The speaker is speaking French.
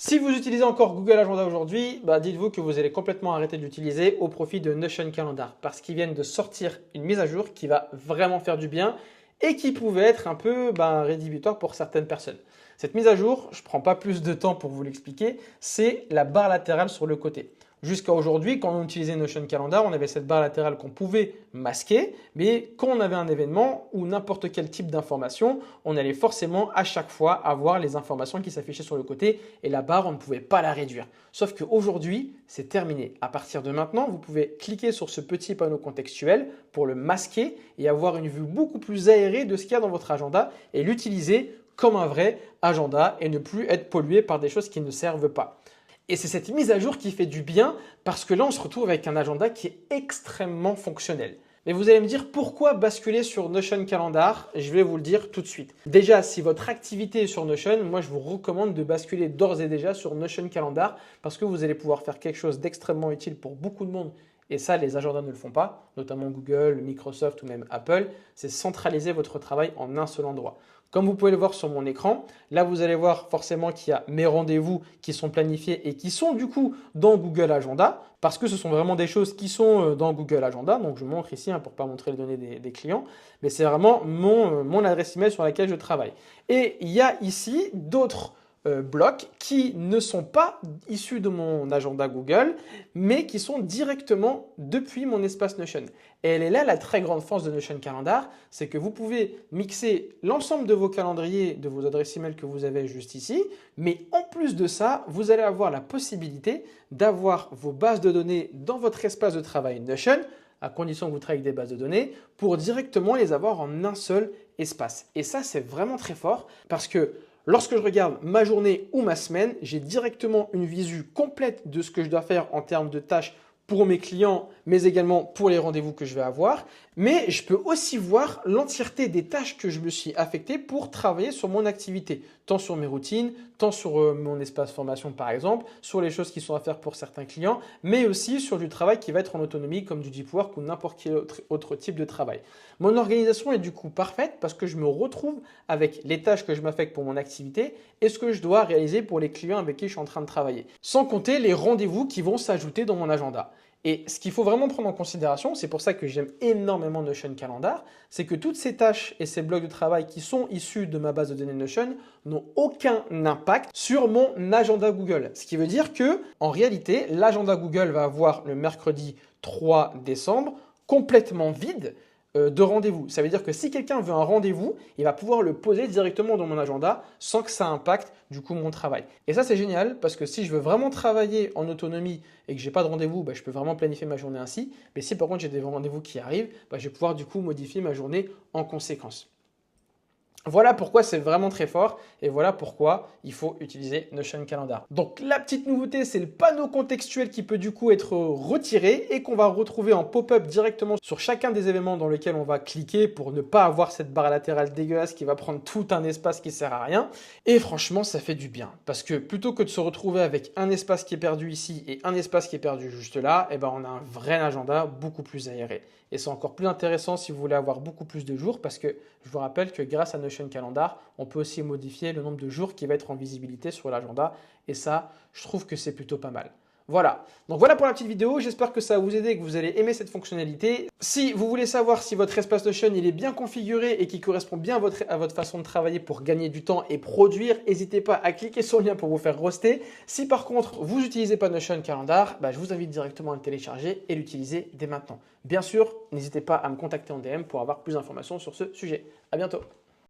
Si vous utilisez encore Google Agenda aujourd'hui, dites-vous que vous allez complètement arrêter de l'utiliser au profit de Notion Calendar parce qu'ils viennent de sortir une mise à jour qui va vraiment faire du bien et qui pouvait être un peu rédhibitoire pour certaines personnes. Cette mise à jour, je ne prends pas plus de temps pour vous l'expliquer, c'est la barre latérale sur le côté. Jusqu'à aujourd'hui, quand on utilisait Notion Calendar, on avait cette barre latérale qu'on pouvait masquer, mais quand on avait un événement ou n'importe quel type d'information, on allait forcément à chaque fois avoir les informations qui s'affichaient sur le côté et la barre, on ne pouvait pas la réduire. Sauf qu'aujourd'hui, c'est terminé. À partir de maintenant, vous pouvez cliquer sur ce petit panneau contextuel pour le masquer et avoir une vue beaucoup plus aérée de ce qu'il y a dans votre agenda et l'utiliser comme un vrai agenda et ne plus être pollué par des choses qui ne servent pas. Et c'est cette mise à jour qui fait du bien parce que là, on se retrouve avec un agenda qui est extrêmement fonctionnel. Mais vous allez me dire pourquoi basculer sur Notion Calendar? Je vais vous le dire tout de suite. Déjà, si votre activité est sur Notion, moi je vous recommande de basculer d'ores et déjà sur Notion Calendar parce que vous allez pouvoir faire quelque chose d'extrêmement utile pour beaucoup de monde. Et ça, les agendas ne le font pas, notamment Google, Microsoft ou même Apple. C'est centraliser votre travail en un seul endroit. Comme vous pouvez le voir sur mon écran, là vous allez voir forcément qu'il y a mes rendez-vous qui sont planifiés et qui sont du coup dans Google Agenda parce que ce sont vraiment des choses qui sont dans Google Agenda. Donc je montre ici pour ne pas montrer les données des clients, mais c'est vraiment mon adresse email sur laquelle je travaille. Et il y a ici d'autres blocs qui ne sont pas issus de mon agenda Google, mais qui sont directement depuis mon espace Notion. Et elle est là la très grande force de Notion Calendar, c'est que vous pouvez mixer l'ensemble de vos calendriers, de vos adresses email que vous avez juste ici, mais en plus de ça, vous allez avoir la possibilité d'avoir vos bases de données dans votre espace de travail Notion, à condition que vous travaillez avec des bases de données, pour directement les avoir en un seul espace. Et ça, c'est vraiment très fort parce que lorsque je regarde ma journée ou ma semaine, j'ai directement une visu complète de ce que je dois faire en termes de tâches pour mes clients, mais également pour les rendez-vous que je vais avoir. Mais je peux aussi voir l'entièreté des tâches que je me suis affecté pour travailler sur mon activité, tant sur mes routines, tant sur mon espace formation par exemple, sur les choses qui sont à faire pour certains clients, mais aussi sur du travail qui va être en autonomie comme du deep work ou n'importe quel autre type de travail. Mon organisation est du coup parfaite parce que je me retrouve avec les tâches que je m'affecte pour mon activité et ce que je dois réaliser pour les clients avec qui je suis en train de travailler. Sans compter les rendez-vous qui vont s'ajouter dans mon agenda. Et ce qu'il faut vraiment prendre en considération, c'est pour ça que j'aime énormément Notion Calendar, c'est que toutes ces tâches et ces blocs de travail qui sont issus de ma base de données Notion n'ont aucun impact sur mon agenda Google. Ce qui veut dire que, en réalité, l'agenda Google va avoir le mercredi 3 décembre complètement vide de rendez-vous. Ça veut dire que si quelqu'un veut un rendez-vous, il va pouvoir le poser directement dans mon agenda sans que ça impacte du coup mon travail. Et ça c'est génial parce que si je veux vraiment travailler en autonomie et que j'ai pas de rendez-vous, je peux vraiment planifier ma journée ainsi. Mais si par contre j'ai des rendez-vous qui arrivent, je vais pouvoir du coup modifier ma journée en conséquence. Voilà pourquoi c'est vraiment très fort et voilà pourquoi il faut utiliser Notion Calendar. Donc la petite nouveauté, c'est le panneau contextuel qui peut du coup être retiré et qu'on va retrouver en pop-up directement sur chacun des événements dans lesquels on va cliquer pour ne pas avoir cette barre latérale dégueulasse qui va prendre tout un espace qui sert à rien. Et franchement, ça fait du bien parce que plutôt que de se retrouver avec un espace qui est perdu ici et un espace qui est perdu juste là, on a un vrai agenda beaucoup plus aéré. Et c'est encore plus intéressant si vous voulez avoir beaucoup plus de jours parce que je vous rappelle que grâce à Notion Calendar, on peut aussi modifier le nombre de jours qui va être en visibilité sur l'agenda. Et ça, je trouve que c'est plutôt pas mal. Voilà, donc voilà pour la petite vidéo, j'espère que ça va vous aider et que vous allez aimer cette fonctionnalité. Si vous voulez savoir si votre espace Notion il est bien configuré et qu'il correspond bien à votre façon de travailler pour gagner du temps et produire, n'hésitez pas à cliquer sur le lien pour vous faire roster. Si par contre vous n'utilisez pas Notion Calendar, je vous invite directement à le télécharger et l'utiliser dès maintenant. Bien sûr, n'hésitez pas à me contacter en DM pour avoir plus d'informations sur ce sujet. À bientôt.